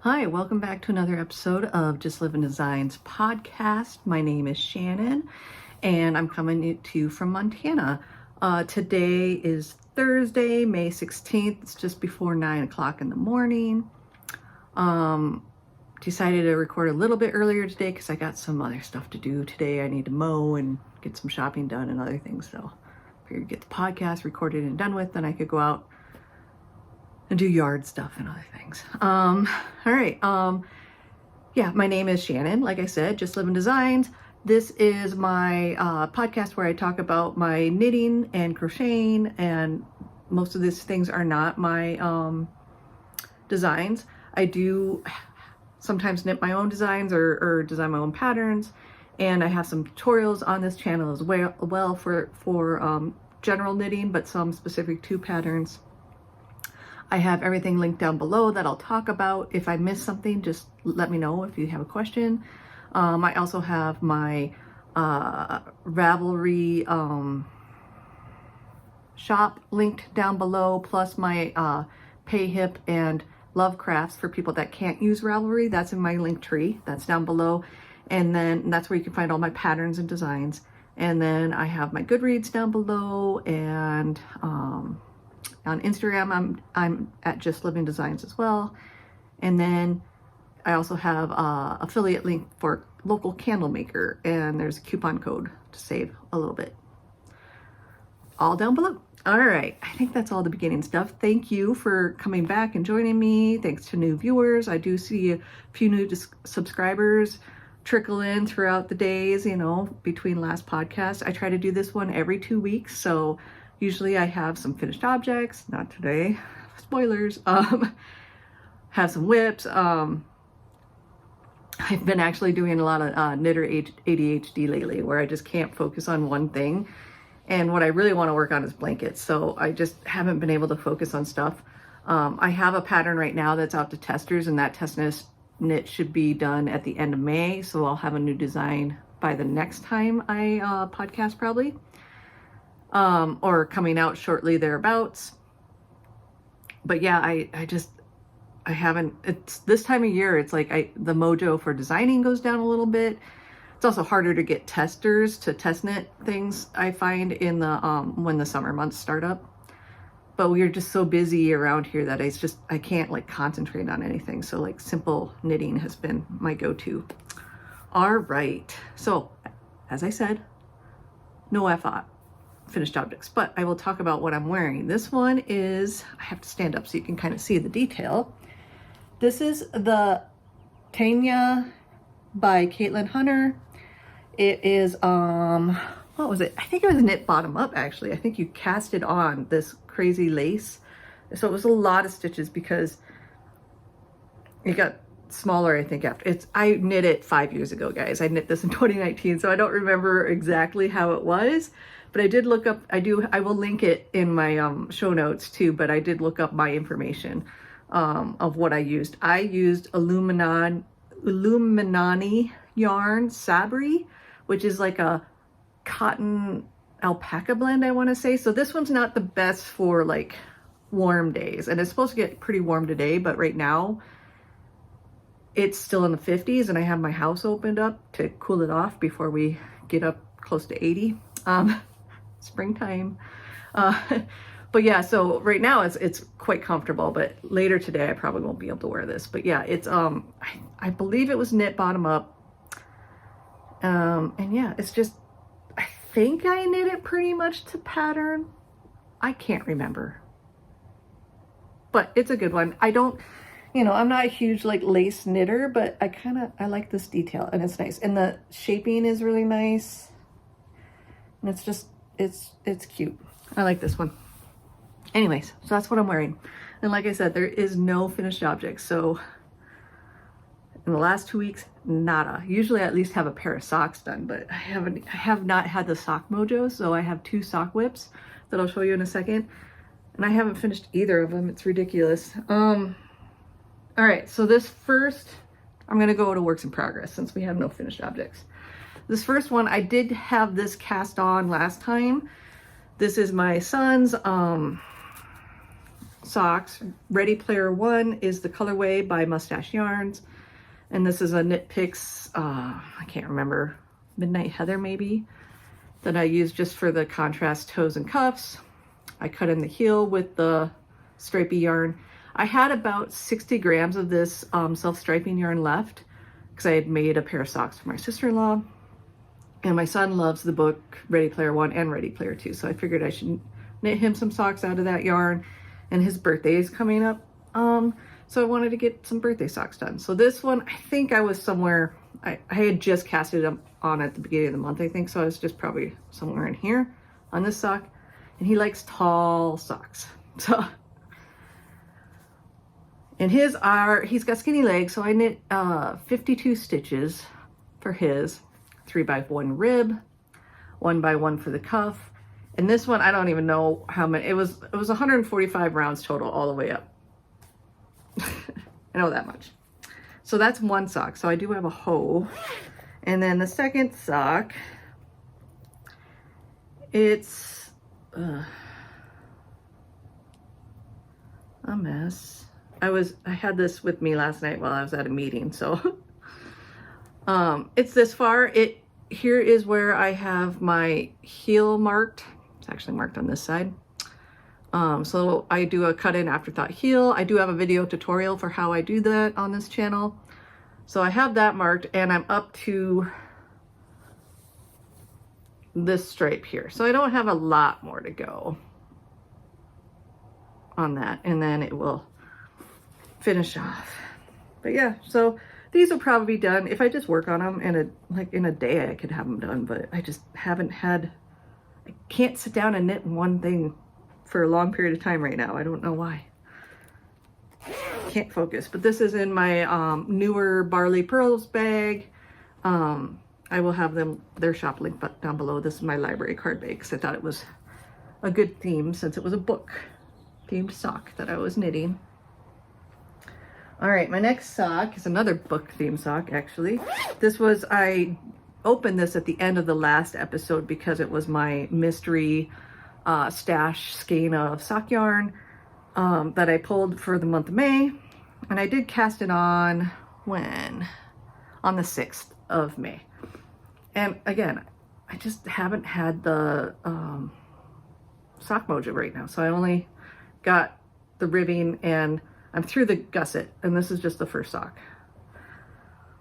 Hi, welcome back to another episode of Justlivin Designs podcast. My name is Shannon and I'm coming to you from Montana. Today is Thursday, May 16th. It's just before 9 o'clock in the morning. Decided to record a little bit earlier today because I got some other stuff to do today. I need to mow and get some shopping done and other things. So I figured get the podcast recorded and done with, then I could go out and do yard stuff and other things. All right. Yeah, my name is Shannon. Like I said, Justlivin Designs. This is my podcast where I talk about my knitting and crocheting, and most of these things are not my designs. I do sometimes knit my own designs or design my own patterns, and I have some tutorials on this channel as well for general knitting, but some specific to patterns. I have everything linked down below that I'll talk about. If I miss something, just let me know if you have a question. I also have my Ravelry shop linked down below, plus my Payhip and Lovecrafts for people that can't use Ravelry. That's in my link tree. That's down below. And then that's where you can find all my patterns and designs. And then I have my Goodreads down below, and on Instagram, I'm at Justlivin Designs as well. And then I also have a affiliate link for local candle maker, and there's a coupon code to save a little bit. All down below. All right, I think that's all the beginning stuff. Thank you for coming back and joining me. Thanks to new viewers. I do see a few new subscribers trickle in throughout the days, between last podcast. I try to do this one every 2 weeks, so usually I have some finished objects, not today, spoilers, have some whips. I've been actually doing a lot of knitter ADHD lately, where I just can't focus on one thing. And what I really want to work on is blankets. So I just haven't been able to focus on stuff. I have a pattern right now that's out to testers, and that test knit should be done at the end of May. So I'll have a new design by the next time I podcast probably. Or coming out shortly thereabouts. But yeah, I haven't, it's this time of year, it's like the mojo for designing goes down a little bit. It's also harder to get testers to test knit things, I find, in the when the summer months start up. But we are just so busy around here that I can't concentrate on anything. So simple knitting has been my go-to. All right, so as I said, no finished objects, but I will talk about what I'm wearing. This one is, I have to stand up so you can kind of see the detail. This is the Tanya by Caitlin Hunter. It is, what was it? I think it was knit bottom up, actually. I think you cast it on this crazy lace. So it was a lot of stitches because it got smaller, I think, after. I knit it 5 years ago, guys. I knit this in 2019, so I don't remember exactly how it was. But I did look up, I will link it in my show notes too, but I did look up my information of what I used. I used Illuminani yarn Sabri, which is like a cotton alpaca blend, I want to say. So this one's not the best for warm days, and it's supposed to get pretty warm today, but right now it's still in the 50s, and I have my house opened up to cool it off before we get up close to 80. Springtime. But yeah, so right now it's quite comfortable, but later today I probably won't be able to wear this. But yeah, it's I believe it was knit bottom up. And yeah, it's just, I think I knit it pretty much to pattern. I can't remember. But it's a good one. I don't, I'm not a huge lace knitter, but I like this detail, and it's nice. And the shaping is really nice. And it's just, it's cute. I like this one. Anyways, so that's what I'm wearing. And like I said, there is no finished objects. So in the last 2 weeks, nada. Usually I at least have a pair of socks done, but I have not had the sock mojo. So I have 2 sock whips that I'll show you in a second. And I haven't finished either of them. It's ridiculous. All right, so this first, I'm gonna go to works in progress since we have no finished objects. This first one, I did have this cast on last time. This is my son's socks. Ready Player One is the colorway by Mustache Yarns. And this is a Knit Picks, I can't remember, Midnight Heather maybe, that I use just for the contrast toes and cuffs. I cut in the heel with the stripy yarn. I had about 60 grams of this self-striping yarn left because I had made a pair of socks for my sister-in-law. And my son loves the book Ready Player One and Ready Player Two, so I figured I should knit him some socks out of that yarn. And his birthday is coming up, so I wanted to get some birthday socks done. So this one, I think I was somewhere, I had just casted them on at the beginning of the month, I think, so I was just probably somewhere in here on this sock. And he likes tall socks, so. And his are, he's got skinny legs, so I knit 52 stitches for his. 3x1 rib, 1x1 for the cuff. And this one, I don't even know how many, it was 145 rounds total all the way up. I know that much. So that's one sock. So I do have a hoe. And then the second sock, it's a mess. I had this with me last night while I was at a meeting, so it's this far. Here is where I have my heel marked. It's actually marked on this side. So I do a cut in afterthought heel. I do have a video tutorial for how I do that on this channel. So I have that marked, and I'm up to this stripe here. So I don't have a lot more to go on that, and then it will finish off. But yeah, so these will probably be done if I just work on them, and in a day I could have them done, but I just haven't had, I can't sit down and knit one thing for a long period of time right now. I don't know why. Can't focus. But this is in my newer Barley Pearls bag. I will have their shop link down below. This is my library card bag because I thought it was a good theme since it was a book themed sock that I was knitting. All right, my next sock is another book themed sock, actually. I opened this at the end of the last episode because it was my mystery stash skein of sock yarn that I pulled for the month of May. And I did cast it on, when? On the 6th of May. And again, I just haven't had the sock mojo right now. So I only got the ribbing, and I'm through the gusset, and this is just the first sock.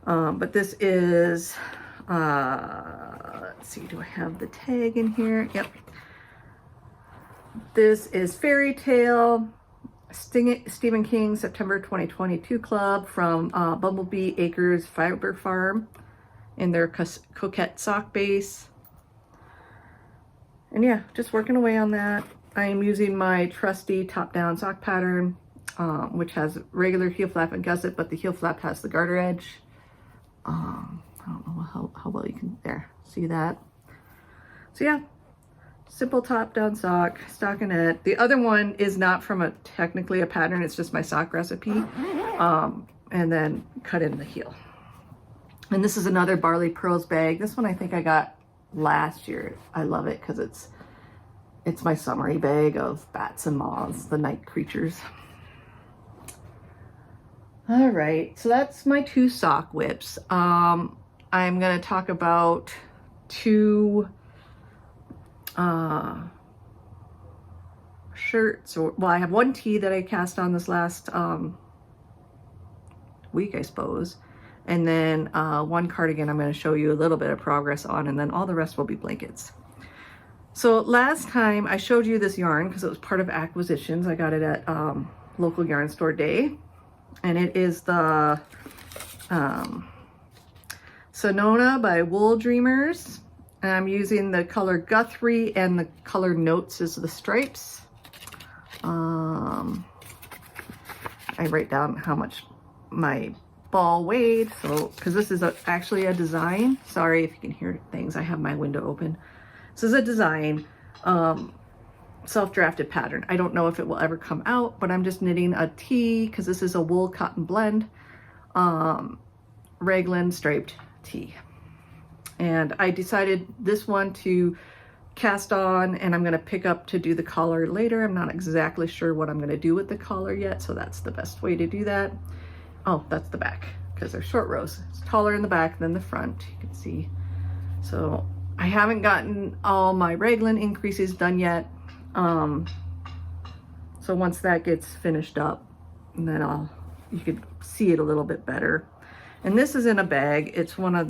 But this is, let's see, do I have the tag in here? Yep. This is Fairy Tale, Stephen King, September 2022 Club from Bumblebee Acres Fiber Farm in their Coquette sock base. And yeah, just working away on that. I am using my trusty top-down sock pattern, which has regular heel flap and gusset, but the heel flap has the garter edge. I don't know how well you can see that. So yeah, simple top-down sock, stockinette. The other one is not from technically a pattern, it's just my sock recipe, and then cut in the heel. And this is another Barley Pearls bag. This one I think I got last year. I love it because it's my summery bag of bats and moths, the night creatures. All right, so that's my 2 sock whips. I'm gonna talk about 2 shirts, well, I have 1 tee that I cast on this last week, I suppose. And then 1 cardigan I'm gonna show you a little bit of progress on, and then all the rest will be blankets. So last time I showed you this yarn because it was part of acquisitions. I got it at local yarn store day. And it is the Sonona by Wool Dreamers. And I'm using the color Guthrie, and the color Notes is the stripes. I write down how much my ball weighed, so because this is actually a design. Sorry if you can hear things, I have my window open. This is a design, self-drafted pattern. I don't know if it will ever come out, but I'm just knitting a tee because this is a wool cotton blend, raglan striped tee. And I decided this one to cast on, and I'm going to pick up to do the collar later. I'm not exactly sure what I'm going to do with the collar yet, so that's the best way to do that. Oh, that's the back, because they're short rows. It's taller in the back than the front, you can see. So I haven't gotten all my raglan increases done yet. So once that gets finished up, then you can see it a little bit better. And this is in a bag. It's one of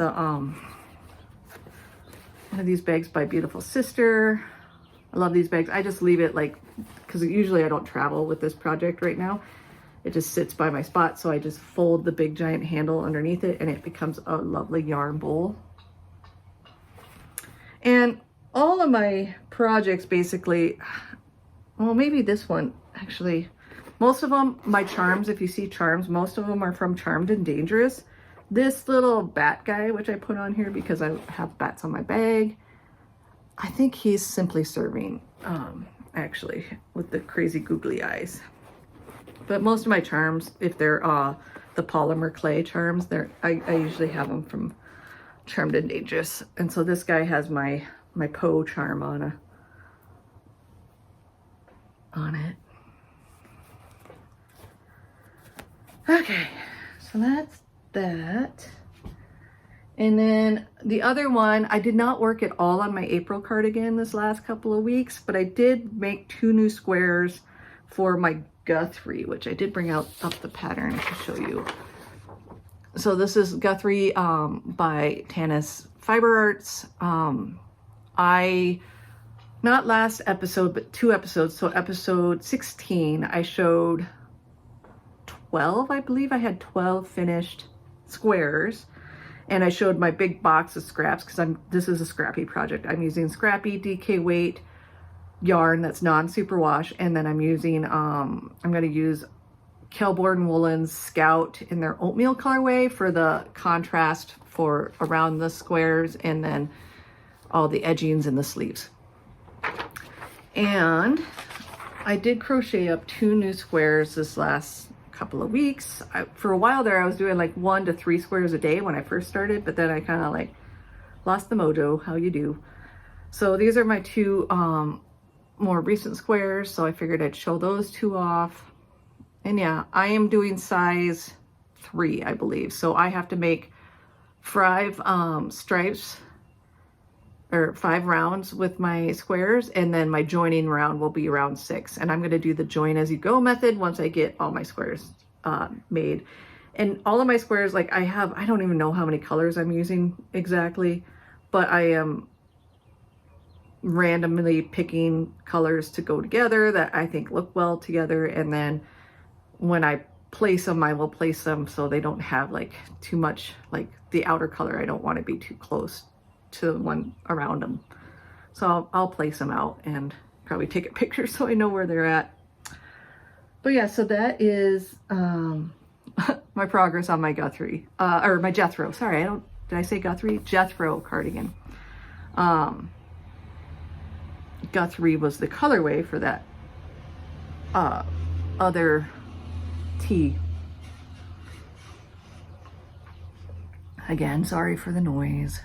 these bags by Beautiful Sister. I love these bags. I just leave it because usually I don't travel with this project right now. It just sits by my spot, so I just fold the big giant handle underneath it and it becomes a lovely yarn bowl. And all of my projects basically, well, maybe this one actually, most of them, my charms, if you see charms, most of them are from Charmed and Dangerous. This little bat guy, which I put on here because I have bats on my bag, I think he's Simply Serving, actually, with the crazy googly eyes. But most of my charms, if they're the polymer clay charms, I usually have them from Charmed and Dangerous. And so this guy has my Poe charm on it. Okay, so that's that. And then the other one, I did not work at all on my April cardigan this last couple of weeks, but I did make 2 new squares for my Guthrie, which I did bring up the pattern to show you. So this is Guthrie by Tanis Fiber Arts. Not last episode, but 2 episodes. So episode 16, I showed 12, I believe I had 12 finished squares, and I showed my big box of scraps because this is a scrappy project. I'm using scrappy DK weight yarn that's non-superwash, and then I'm using I'm going to use Kelborn Woolen's Scout in their oatmeal colorway for the contrast for around the squares, and then all the edgings in the sleeves. And I did crochet up 2 new squares this last couple of weeks. For a while there, I was doing 1 to 3 squares a day when I first started, but then I kind of lost the mojo, how you do. So these are my 2 more recent squares, so I figured I'd show those 2 off. And yeah, I am doing size 3, I believe. So I have to make 5 stripes, or 5 rounds with my squares, and then my joining round will be round 6. And I'm going to do the join as you go method once I get all my squares made. And all of my squares, I don't even know how many colors I'm using exactly, but I am randomly picking colors to go together that I think look well together. And then when I place them, I will place them so they don't have too much, the outer color. I don't want to be too close to the one around them. So I'll place them out and probably take a picture so I know where they're at. But yeah, so that is my progress on my Guthrie, or my Jethro. Sorry, did I say Guthrie? Jethro cardigan. Guthrie was the colorway for that other tee. Again, sorry for the noise.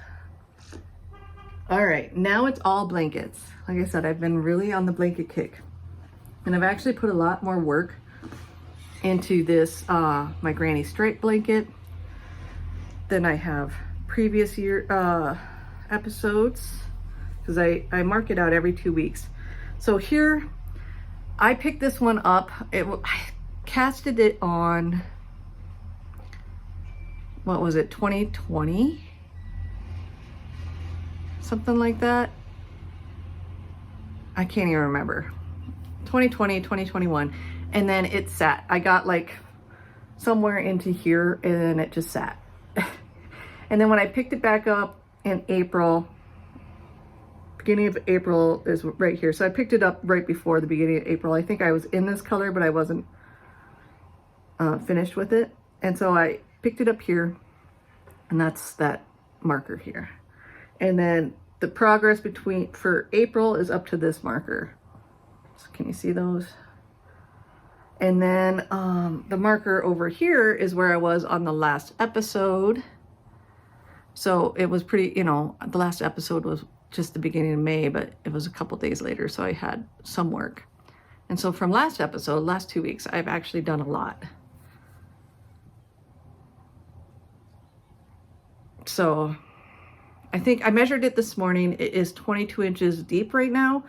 All right, now it's all blankets. Like I said, I've been really on the blanket kick, and I've actually put a lot more work into this, my granny stripe blanket, than I have previous year episodes, because I mark it out every 2 weeks. So here, I picked this one up. I casted it on, what was it, 2020? Something like that. I can't even remember. 2020, 2021. And then it sat. I got somewhere into here, and then it just sat. And then when I picked it back up in April, beginning of April is right here. So I picked it up right before the beginning of April. I think I was in this color, but I wasn't finished with it. And so I picked it up here, and that's that marker here. And then the progress for April is up to this marker. So can you see those? And then the marker over here is where I was on the last episode. So it was pretty, the last episode was just the beginning of May, but it was a couple days later, so I had some work. And so from last 2 weeks, I've actually done a lot. So I think I measured it this morning. It is 22 inches deep right now.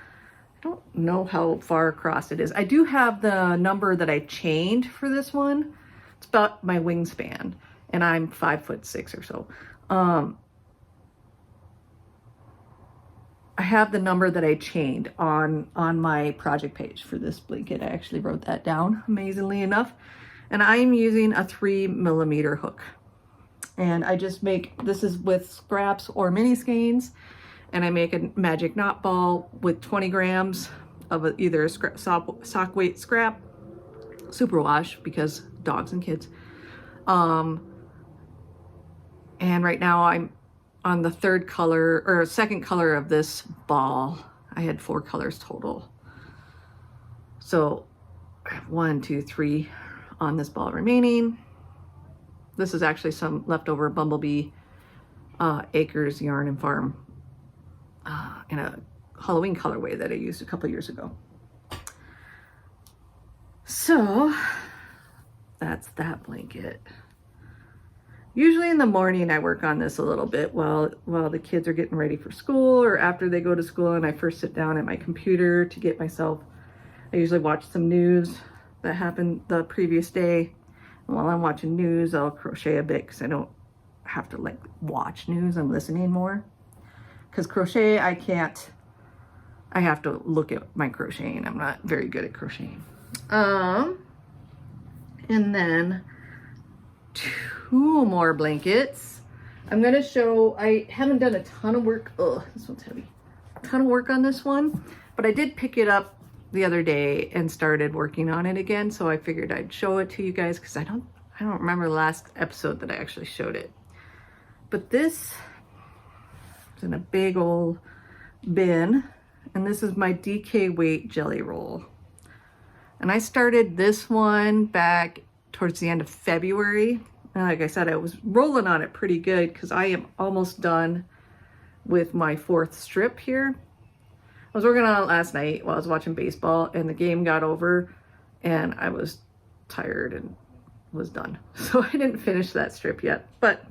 I don't know how far across it is. I do have the number that I chained for this one. It's about my wingspan, and I'm 5'6" or so. I have the number that I chained on my project page for this blanket. I actually wrote that down, amazingly enough. And I'm using a 3mm hook. And I just make, this is with scraps or mini skeins, and I make a magic knot ball with 20 grams of either a sock weight scrap, superwash, because dogs and kids. And right now I'm on the second color of this ball. I had 4 colors total. So I have 1, 2, 3 on this ball remaining. This is actually some leftover Bumblebee Acres Yarn and Farm in a Halloween colorway that I used a couple years ago. So that's that blanket. Usually in the morning I work on this a little bit while the kids are getting ready for school, or after they go to school and I first sit down at my computer to get myself, I usually watch some news that happened the previous day. And while I'm watching news, I'll crochet a bit because I don't have to like watch news, I'm listening more. Because crochet, I have to look at my crocheting. I'm not very good at crocheting. And then 2 more blankets. I'm gonna show, I haven't done a ton of work. Oh, this one's heavy. A ton of work on this one, but I did pick it up the other day and started working on it again. So I figured I'd show it to you guys because I don't remember the last episode that I actually showed it. But this is in a big old bin, and this is my DK weight jelly roll. And I started this one back towards the end of February. And like I said, I was rolling on it pretty good because I am almost done with my 4th strip here. I was working on it last night while I was watching baseball, and the game got over and I was tired and was done. So I didn't finish that strip yet, but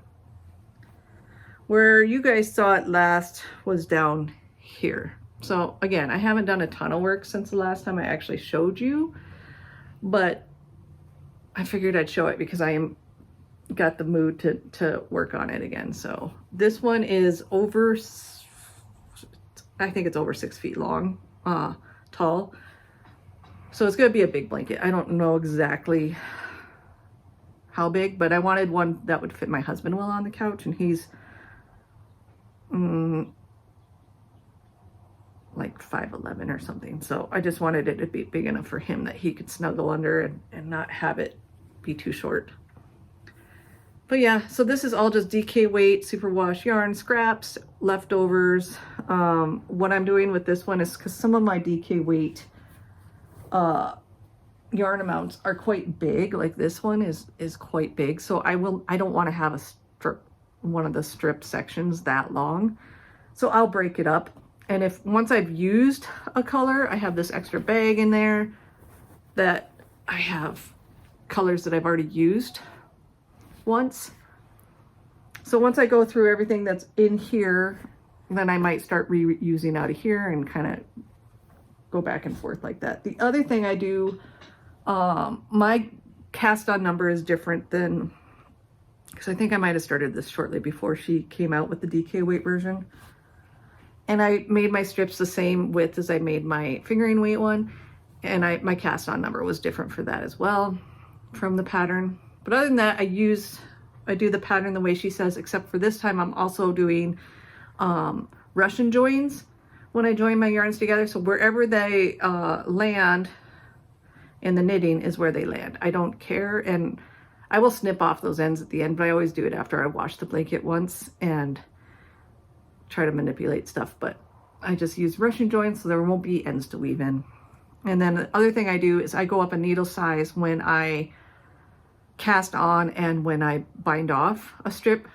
where you guys saw it last was down here. So again, I haven't done a ton of work since the last time I actually showed you, but I figured I'd show it because got the mood to work on it again. So this one is over, I think it's over 6 feet long, tall. So it's gonna be a big blanket. I don't know exactly how big, but I wanted one that would fit my husband well on the couch, and he's like 5'11" or something. So I just wanted it to be big enough for him that he could snuggle under and not have it be too short. But yeah, so this is all just DK weight, superwash yarn, scraps, leftovers. What I'm doing with this one is because some of my DK weight yarn amounts are quite big, like this one is quite big. So I don't want to have one of the strip sections that long. So I'll break it up. And once I've used a color, I have this extra bag in there that I have colors that I've already used once. So once I go through everything that's in here, then I might start reusing out of here and kind of go back and forth like that. The other thing I do, my cast on number is different than, because I think I might have started this shortly before she came out with the DK weight version. And I made my strips the same width as I made my fingering weight one. And my cast on number was different for that as well from the pattern. But other than that, I do the pattern the way she says, except for this time I'm also doing Russian joins when I join my yarns together. So wherever they land in the knitting is where they land. I don't care, and I will snip off those ends at the end, but I always do it after I wash the blanket once and try to manipulate stuff. But I just use Russian joins so there won't be ends to weave in. And then the other thing I do is I go up a needle size when I cast on and when I bind off a strip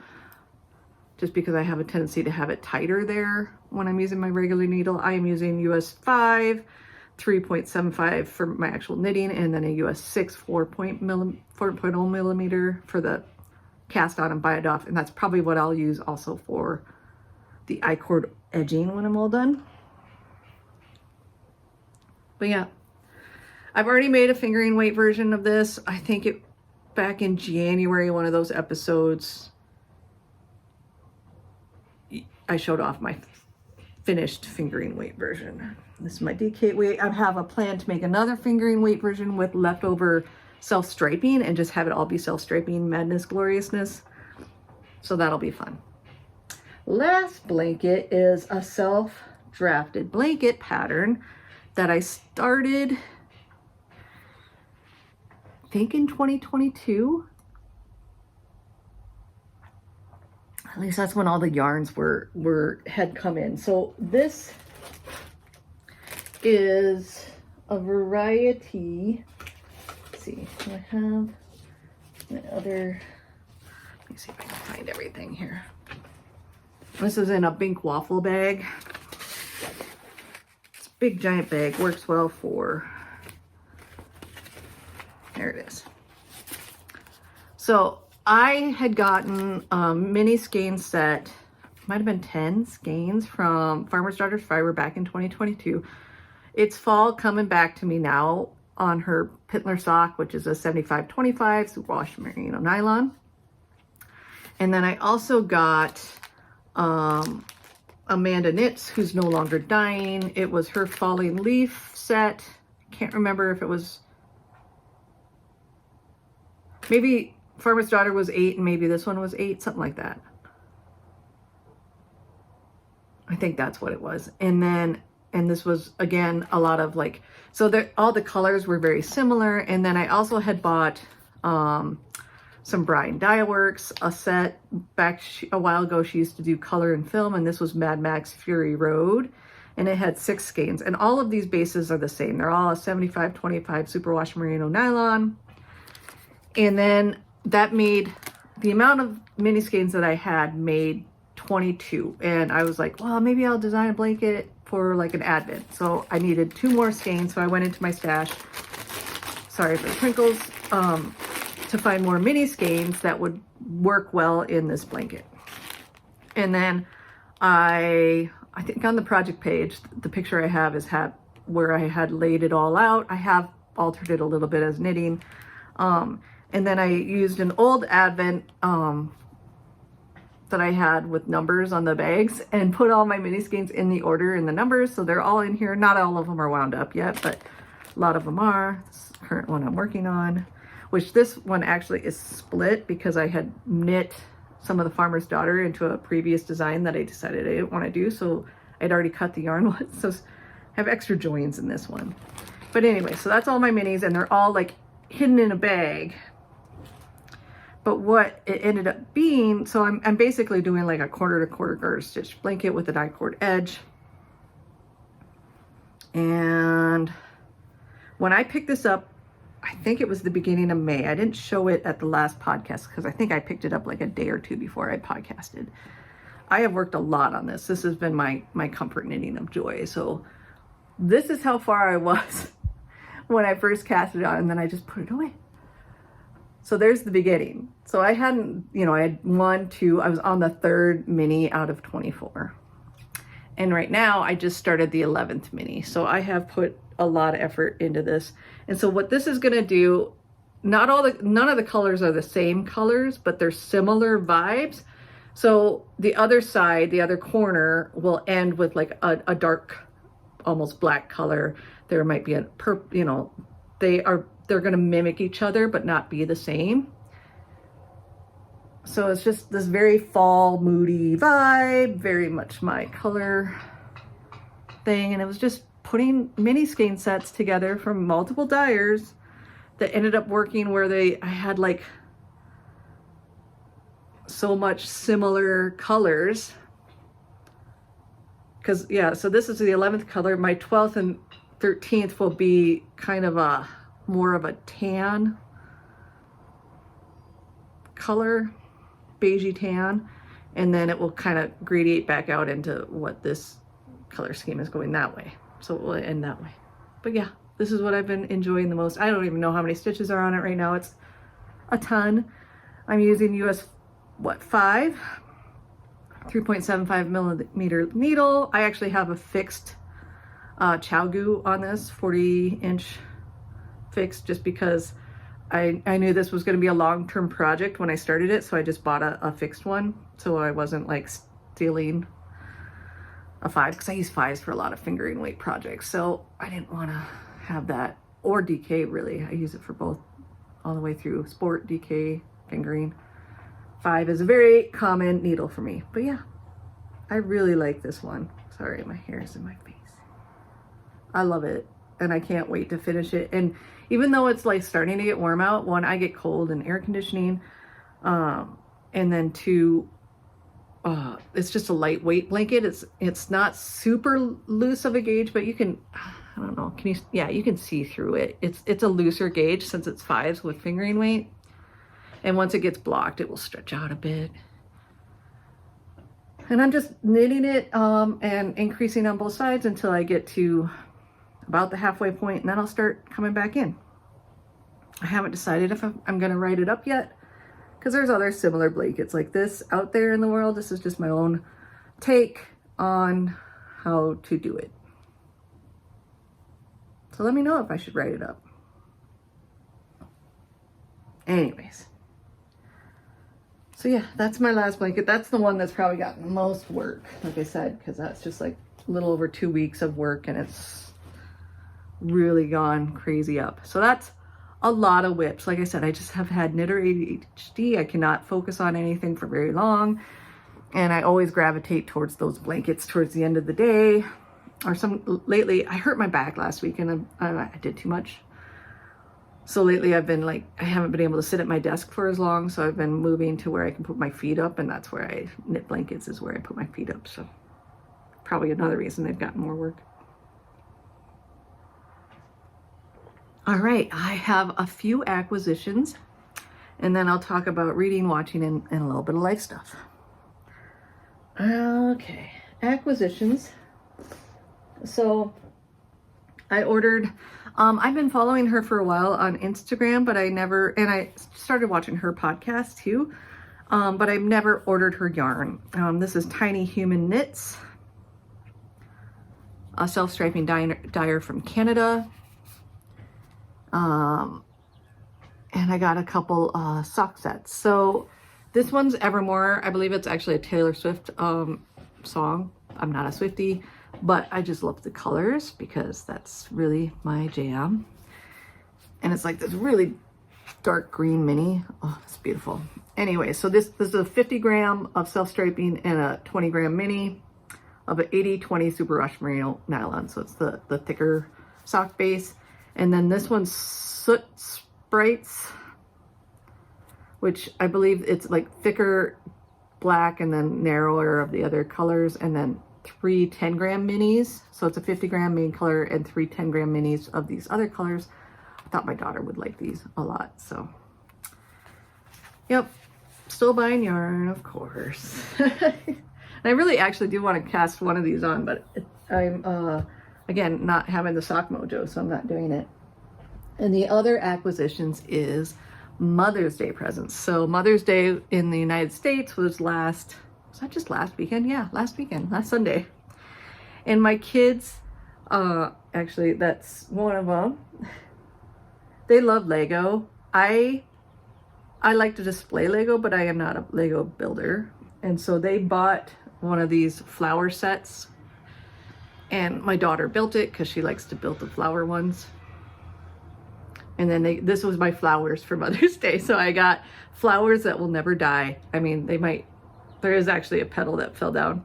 just because I have a tendency to have it tighter there when I'm using my regular needle. I am using US 5, 3.75 for my actual knitting, and then a US 6, 4.0 millimeter for the cast on and bind off. And that's probably what I'll use also for the I-cord edging when I'm all done. But yeah, I've already made a fingering weight version of this. I think it back in January, one of those episodes, I showed off my finished fingering weight version. This is my DK weight. I have a plan to make another fingering weight version with leftover self-striping and just have it all be self-striping madness, gloriousness. So that'll be fun. Last blanket is a self-drafted blanket pattern that I started, I think in 2022. At least that's when all the yarns had come in. So this is a variety. Let's see, do I have my other, let me see if I can find everything here. This is in a pink waffle bag. It's a big giant bag, works well for, there it is. So I had gotten a mini skein set, might have been 10 skeins from Farmer's Daughter's Fiber back in 2022. It's fall coming back to me now on her Pittler sock, which is a 75-25 superwash merino nylon. And then I also got Amanda Knits, who's no longer dying. It was her falling leaf set. Can't remember if it was, maybe Farmer's Daughter was 8 and maybe this one was 8, something like that. I think that's what it was. And then, and this was again a lot of like, so all the colors were very similar. And then I also had bought some Brian Dye Works, a set back a while ago. She used to do color and film, and this was Mad Max Fury Road, and it had 6 skeins. And all of these bases are the same. They're all a 75-25 superwash merino nylon. And then that made the amount of mini skeins that I had made 22. And I was like, well, maybe I'll design a blanket for like an advent. So I needed 2 more skeins. So I went into my stash, sorry for the crinkles, to find more mini skeins that would work well in this blanket. And then I think on the project page, the picture I have is where I had laid it all out. I have altered it a little bit as knitting. And then I used an old advent that I had with numbers on the bags and put all my mini skeins in the order in the numbers. So they're all in here. Not all of them are wound up yet, but a lot of them are. This is the current one I'm working on, which this one actually is split because I had knit some of the Farmer's Daughter into a previous design that I decided I didn't want to do. So I'd already cut the yarn once. So I have extra joins in this one. But anyway, so that's all my minis, and they're all like hidden in a bag. But what it ended up being, so I'm basically doing like a quarter to quarter garter stitch blanket with an I-cord edge. And when I picked this up, I think it was the beginning of May. I didn't show it at the last podcast because I think I picked it up like a day or two before I podcasted. I have worked a lot on this. This has been my comfort knitting of joy. So this is how far I was when I first cast it on, and then I just put it away. So there's the beginning. So I hadn't, I had 1, 2, I was on the 3rd mini out of 24. And right now I just started the 11th mini. So I have put a lot of effort into this. And so what this is gonna do, none of the colors are the same colors, but they're similar vibes. So the other side, the other corner will end with like a dark, almost black color. There might be a purple, they're going to mimic each other, but not be the same. So it's just this very fall moody vibe, very much my color thing. And it was just putting mini skein sets together from multiple dyers that ended up working where I had like so much similar colors. Cause yeah, so this is the 11th color. My 12th and 13th will be kind of more of a tan color, beigey tan. and then it will kind of gradiate back out into what this color scheme is going that way. So it will end that way. But yeah, this is what I've been enjoying the most. I don't even know how many stitches are on it right now. It's a ton. I'm using US 5 3.75 millimeter needle. I actually have a fixed Chow on this 40-inch fixed, just because I knew this was going to be a long-term project when I started it, so I just bought a fixed one, so I wasn't like stealing a 5, because I use 5s for a lot of fingering weight projects, so I didn't want to have that, or DK really. I use it for both all the way through, sport, DK, fingering. 5 is a very common needle for me. But yeah, I really like this one. Sorry, my hair is in my face. I love it, and I can't wait to finish it. And even though it's like starting to get warm out, one, I get cold and air conditioning, and then two, it's just a lightweight blanket. It's not super loose of a gauge, but you can, I don't know, can you, yeah, you can see through it. It's a looser gauge since it's 5s with fingering weight. And once it gets blocked, it will stretch out a bit. And I'm just knitting it and increasing on both sides until I get to about the halfway point, and then I'll start coming back in. I haven't decided if I'm going to write it up yet, because there's other similar blankets like this out there in the world. This is just my own take on how to do it. So let me know if I should write it up. Anyways. So yeah, that's my last blanket. That's the one that's probably gotten the most work, like I said, because that's just like a little over 2 weeks of work, and it's really gone crazy up. So that's a lot of whips. Like I said, I just have had knitter ADHD. I cannot focus on anything for very long, and I always gravitate towards those blankets towards the end of the day. Or lately, I hurt my back last week, and I did too much. So lately I've been like, I haven't been able to sit at my desk for as long, so I've been moving to where I can put my feet up, and that's where I knit blankets, is where I put my feet up. So probably another reason they've gotten more work. All right, I have a few acquisitions, and then I'll talk about reading, watching, and a little bit of life stuff. Okay, acquisitions. So I ordered, I've been following her for a while on Instagram, but I started watching her podcast too, but I've never ordered her yarn. This is Tiny Human Knits, a self-striping dyer from Canada. And I got a couple sock sets. So this one's Evermore. I believe it's actually a Taylor Swift song. I'm not a Swiftie, but I just love the colors because that's really my jam. And it's like this really dark green mini. Oh, it's beautiful. Anyway, so this is a 50 gram of self-striping and a 20 gram mini of an 80/20 Super Rush Merino nylon. So it's the thicker sock base. And then this one's Soot Sprites, which I believe it's like thicker black and then narrower of the other colors, and then 3 10 gram minis. So it's a 50 gram main color and 3 10 gram minis of these other colors. I thought my daughter would like these a lot, so yep, still buying yarn, of course. And I really actually do want to cast one of these on, but I'm again not having the sock mojo, so I'm not doing it. And the other acquisitions is Mother's Day presents. So Mother's Day in the United States was was that just last weekend? Yeah, last Sunday. And my kids, actually that's one of them, they love Lego. I like to display Lego, but I am not a Lego builder. And so they bought one of these flower sets, and my daughter built it because she likes to build the flower ones. And then this was my flowers for Mother's Day. So I got flowers that will never die. I mean, there is actually a petal that fell down.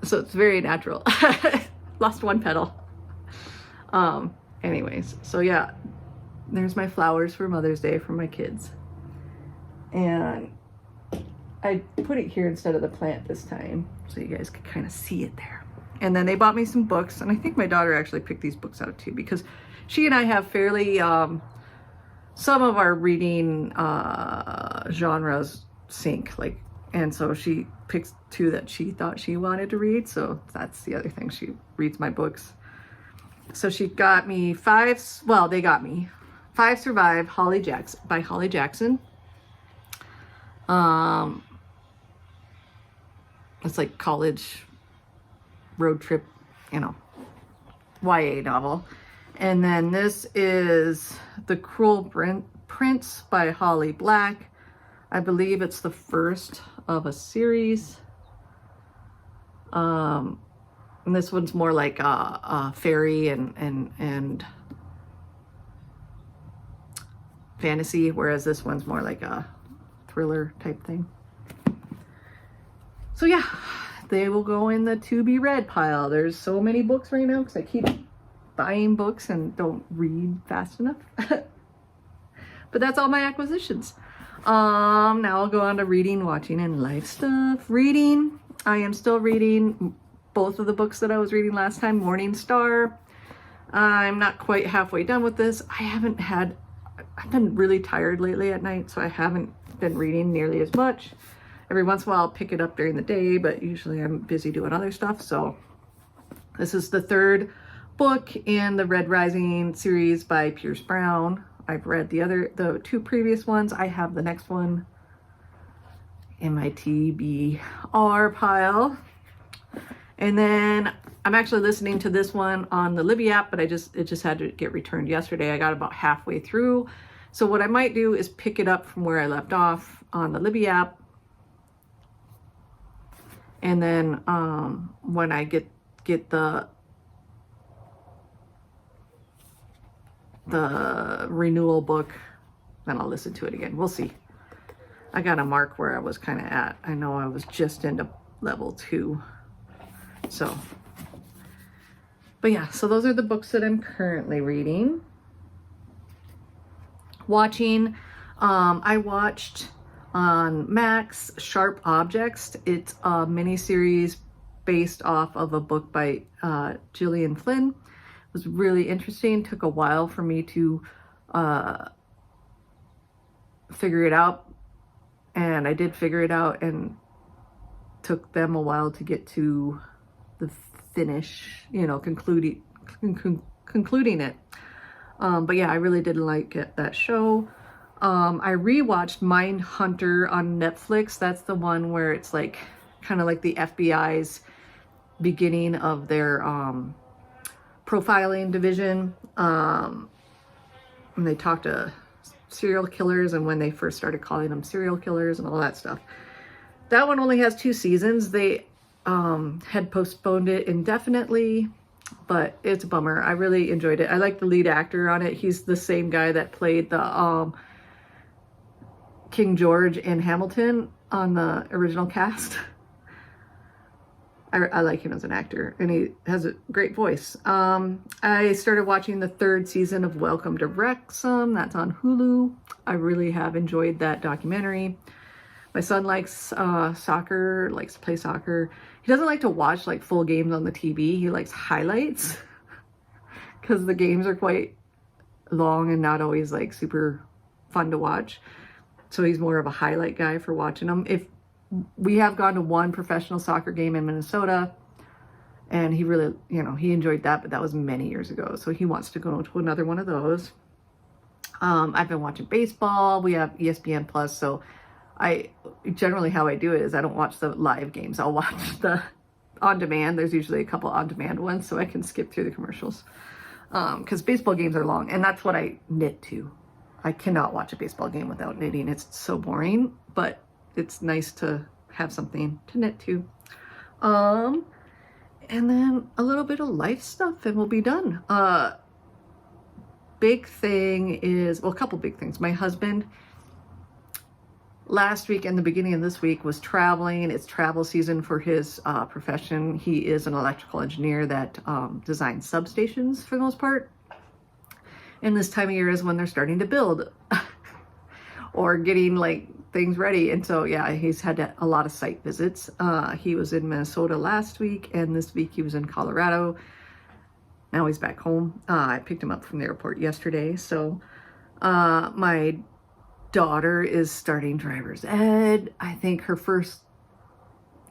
So it's very natural. Lost one petal. Anyways, so yeah, there's my flowers for Mother's Day for my kids. And I put it here instead of the plant this time, so you guys could kind of see it there. And then they bought me some books, and I think my daughter actually picked these books out too, because she and I have fairly, some of our reading genres sync. Like And so she picks 2 that she thought she wanted to read. So that's the other thing. She reads my books. So she got me 5, well, they got me 5 Survive by Holly Jackson. It's like college road trip, YA novel. And then this is The Cruel Prince by Holly Black. I believe it's the first of a series. And this one's more like a fairy and fantasy, whereas this one's more like a thriller type thing. So yeah, they will go in the to be read pile. There's so many books right now because I keep buying books and don't read fast enough. But that's all my acquisitions. Now I'll go on to reading, watching, and life stuff. Reading, I am still reading both of the books that I was reading last time, Morning Star. I'm not quite halfway done with this. I've been really tired lately at night, so I haven't been reading nearly as much. Every once in a while I'll pick it up during the day, but usually I'm busy doing other stuff. So this is the 3rd book in the Red Rising series by Pierce Brown. I've read the 2 previous ones. I have the next one in my TBR pile. And then I'm actually listening to this one on the Libby app, but it just had to get returned yesterday. I got about halfway through. So what I might do is pick it up from where I left off on the Libby app. And then when I get the renewal book, then I'll listen to it again. We'll see. I got a mark where I was kind of at. I know I was just into level 2. So, but yeah, so those are the books that I'm currently reading. Watching, I watched on Max Sharp Objects. It's a miniseries based off of a book by Gillian Flynn. It was really interesting. Took a while for me to figure it out, and I did figure it out, and took them a while to get to the finish, concluding it. But yeah, I really did like that show. I rewatched Mindhunter on Netflix. That's the one where it's like kind of like the FBI's beginning of their profiling division. And they talk to serial killers and when they first started calling them serial killers and all that stuff. That one only has 2 seasons. They had postponed it indefinitely, but it's a bummer. I really enjoyed it. I like the lead actor on it. He's the same guy that played the King George in Hamilton on the original cast. I like him as an actor, and he has a great voice. I started watching the 3rd season of Welcome to Wrexam. That's on Hulu. I really have enjoyed that documentary. My son likes soccer, likes to play soccer. He doesn't like to watch like full games on the TV. He likes highlights because the games are quite long and not always like super fun to watch. So he's more of a highlight guy for watching them. If we have gone to one professional soccer game in Minnesota, and he really, he enjoyed that, but that was many years ago. So he wants to go to another one of those. I've been watching baseball. We have ESPN Plus, so generally how I do it is I don't watch the live games. I'll watch the on demand. There's usually a couple on demand ones, so I can skip through the commercials. Because baseball games are long, and that's what I knit to. I cannot watch a baseball game without knitting. It's so boring, but it's nice to have something to knit to. And then a little bit of life stuff and we'll be done. Big thing is, well, a couple big things. My husband last week and the beginning of this week was traveling. It's travel season for his profession. He is an electrical engineer that designs substations for the most part. And this time of year is when they're starting to build or getting like things ready. And so, yeah, he's had a lot of site visits. He was in Minnesota last week, and this week he was in Colorado. Now he's back home. I picked him up from the airport yesterday. So my daughter is starting driver's ed. I think her first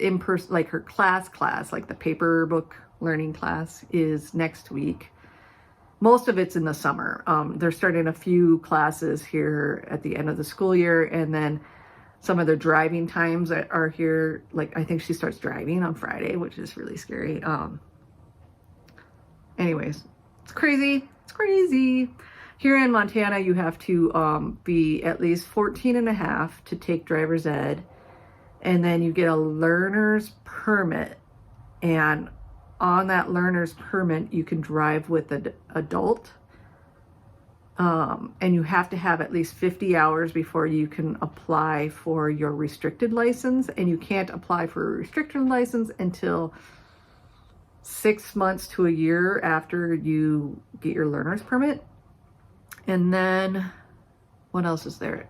in-person, like her class, like the paper book learning class is next week. Most of it's in the summer. They're starting a few classes here at the end of the school year, and then some of the driving times are here. Like, I think she starts driving on Friday, which is really scary. Anyways, it's crazy. It's crazy. Here in Montana, you have to be at least 14 and a half to take driver's ed, and then you get a learner's permit, and on that learner's permit, you can drive with an adult, and you have to have at least 50 hours before you can apply for your restricted license, and you can't apply for a restricted license until 6 months to a year after you get your learner's permit. And then, what else is there?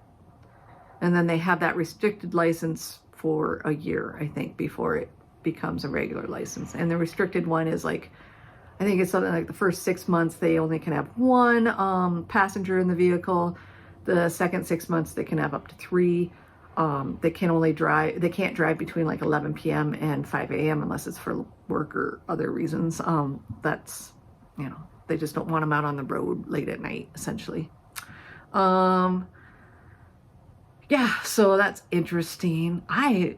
And then they have that restricted license for a year, I think, before it becomes a regular license. And the restricted one is like, I think it's something like the first 6 months they only can have one passenger in the vehicle. The second 6 months they can have up to 3. They can't drive between like 11 p.m. and 5 a.m. unless it's for work or other reasons. That's, they just don't want them out on the road late at night, essentially. Yeah, so that's interesting. I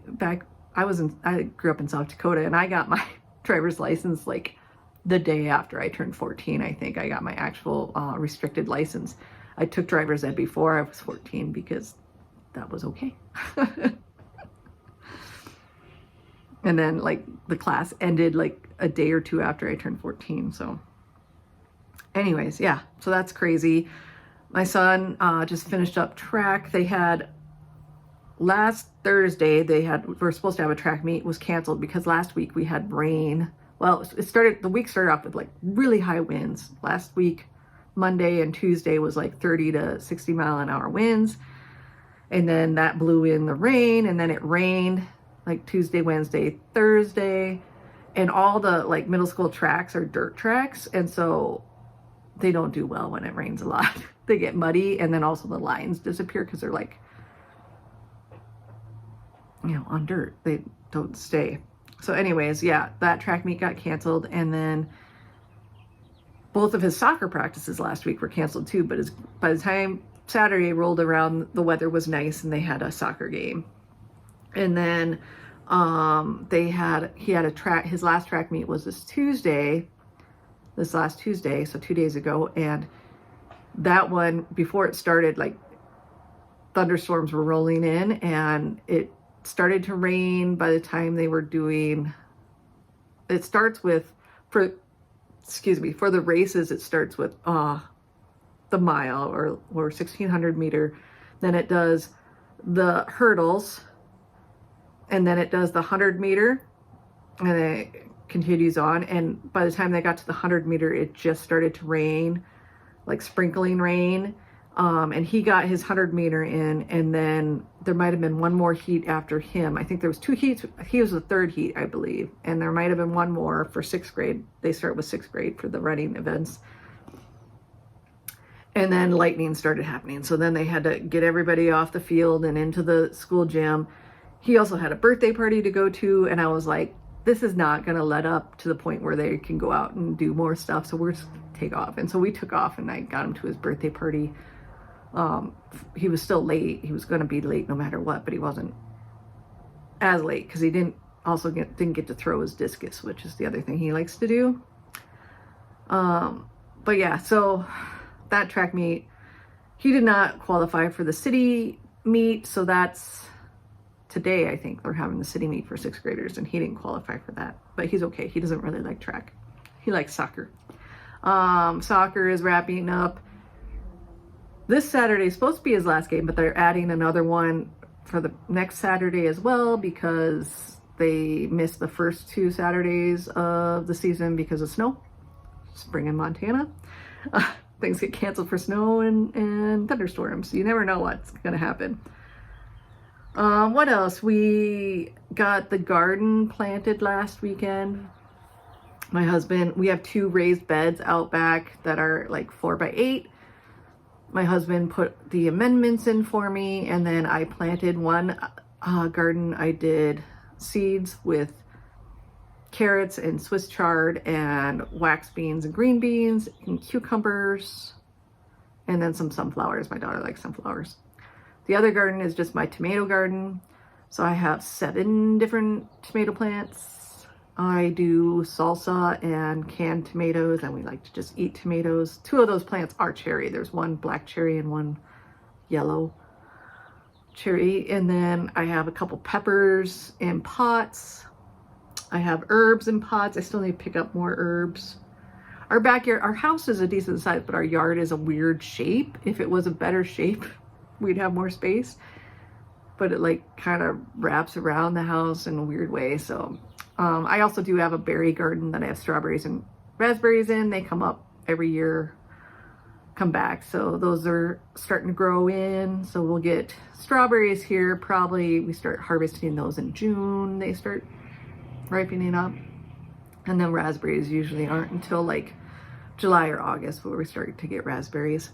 grew up in South Dakota, and I got my driver's license like the day after I turned 14. I think I got my actual restricted license. I took driver's ed before I was 14 because that was okay. And then like the class ended like a day or two after I turned 14. So anyways, yeah, so that's crazy. My son just finished up track. They had last Thursday, we're supposed to have a track meet, was canceled because last week we had rain. Well, the week started off with like really high winds. Last week, Monday and Tuesday was like 30 to 60 mile an hour winds. And then that blew in the rain, and then it rained like Tuesday, Wednesday, Thursday. And all the like middle school tracks are dirt tracks. And so they don't do well when it rains a lot. They get muddy, and then also the lines disappear because they're like, on dirt. They don't stay. So anyways, yeah, that track meet got canceled. And then both of his soccer practices last week were canceled too. But by the time Saturday rolled around, the weather was nice and they had a soccer game. And then he had his last track meet was this last Tuesday, so 2 days ago. And that one, before it started, like thunderstorms were rolling in, and it started to rain by the time they were doing, it starts with, for the races, it starts with the mile or 1600 meter, then it does the hurdles, and then it does the 100 meter, and then it continues on. And by the time they got to the 100 meter, it just started to rain, like sprinkling rain. And he got his 100 meter in, and then there might have been one more heat after him. I think there was 2 heats. He was the third heat, I believe. And there might have been one more for 6th grade. They start with 6th grade for the running events. And then lightning started happening. So then they had to get everybody off the field and into the school gym. He also had a birthday party to go to. And I was like, this is not going to let up to the point where they can go out and do more stuff. So we're just going to take off. And so we took off, and I got him to his birthday party. He was still late. He was going to be late no matter what, but he wasn't as late because he didn't get to throw his discus, which is the other thing he likes to do. But yeah, so that track meet, he did not qualify for the city meet. So that's today. I think they're having the city meet for 6th graders, and he didn't qualify for that, but he's okay. He doesn't really like track. He likes soccer. Soccer is wrapping up. This Saturday is supposed to be his last game, but they're adding another one for the next Saturday as well because they missed the first 2 Saturdays of the season because of snow. Spring in Montana. Things get canceled for snow and thunderstorms. You never know what's going to happen. What else? We got the garden planted last weekend. My husband, we have 2 raised beds out back that are like 4x8. My husband put the amendments in for me, and then I planted one garden. I did seeds with carrots and Swiss chard and wax beans and green beans and cucumbers, and then some sunflowers. My daughter likes sunflowers. The other garden is just my tomato garden. So I have 7 different tomato plants. I do salsa and canned tomatoes, and we like to just eat tomatoes. 2 of those plants are cherry. There's one black cherry and one yellow cherry. And then I have a couple peppers in pots. I have herbs in pots. I still need to pick up more herbs. Our backyard, our house is a decent size, but our yard is a weird shape. If it was a better shape, we'd have more space. But it like kind of wraps around the house in a weird way. So I also do have a berry garden that I have strawberries and raspberries in. They come up every year, come back. So those are starting to grow in. So we'll get strawberries here. Probably we start harvesting those in June. They start ripening up. And then raspberries usually aren't until like July or August where we start to get raspberries.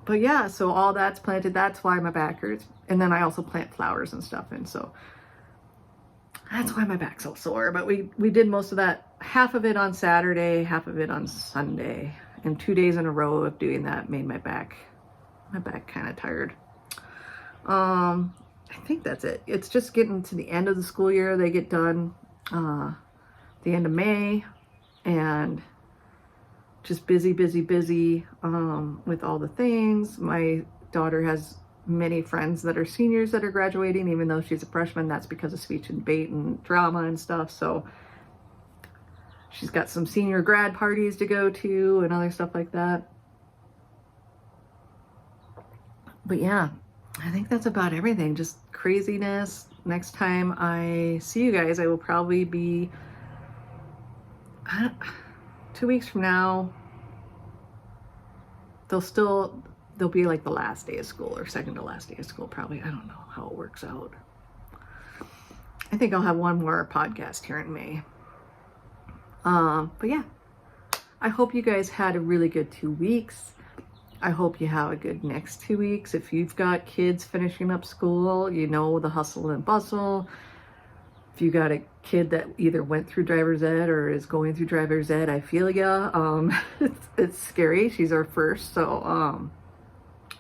But yeah, so all that's planted. That's why my back hurts. And then I also plant flowers and stuff. And so that's why my back's so sore. But we did most of that, half of it on Saturday, half of it on Sunday. And 2 days in a row of doing that made my back kind of tired. I think that's it. It's just getting to the end of the school year. They get done the end of May, and just busy with all the things. My daughter has many friends that are seniors that are graduating, even though she's a freshman. That's because of speech and debate and drama and stuff. So she's got some senior grad parties to go to and other stuff like that. But yeah, I think that's about everything. Just craziness. Next time I see you guys, I will probably be 2 weeks from now. They'll be like the last day of school or second to last day of school, probably. I don't know how it works out. I think I'll have one more podcast here in May. But yeah, I hope you guys had a really good 2 weeks. I hope you have a good next 2 weeks. If you've got kids finishing up school, you know the hustle and bustle. If you got a kid that either went through driver's ed or is going through driver's ed, I feel ya. It's scary. She's our first, so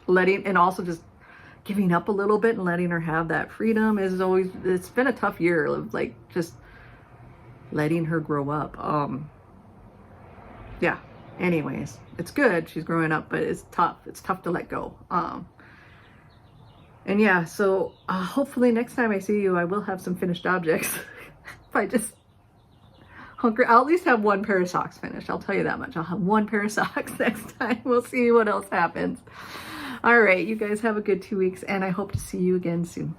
and also just giving up a little bit and letting her have that freedom is always, it's been a tough year of like just letting her grow up. Yeah. Anyways, it's good. She's growing up, but it's tough. It's tough to let go. And yeah, so hopefully next time I see you, I will have some finished objects. If I just hunker, I'll at least have 1 pair of socks finished. I'll tell you that much. I'll have 1 pair of socks next time. We'll see what else happens. All right, you guys have a good 2 weeks, and I hope to see you again soon.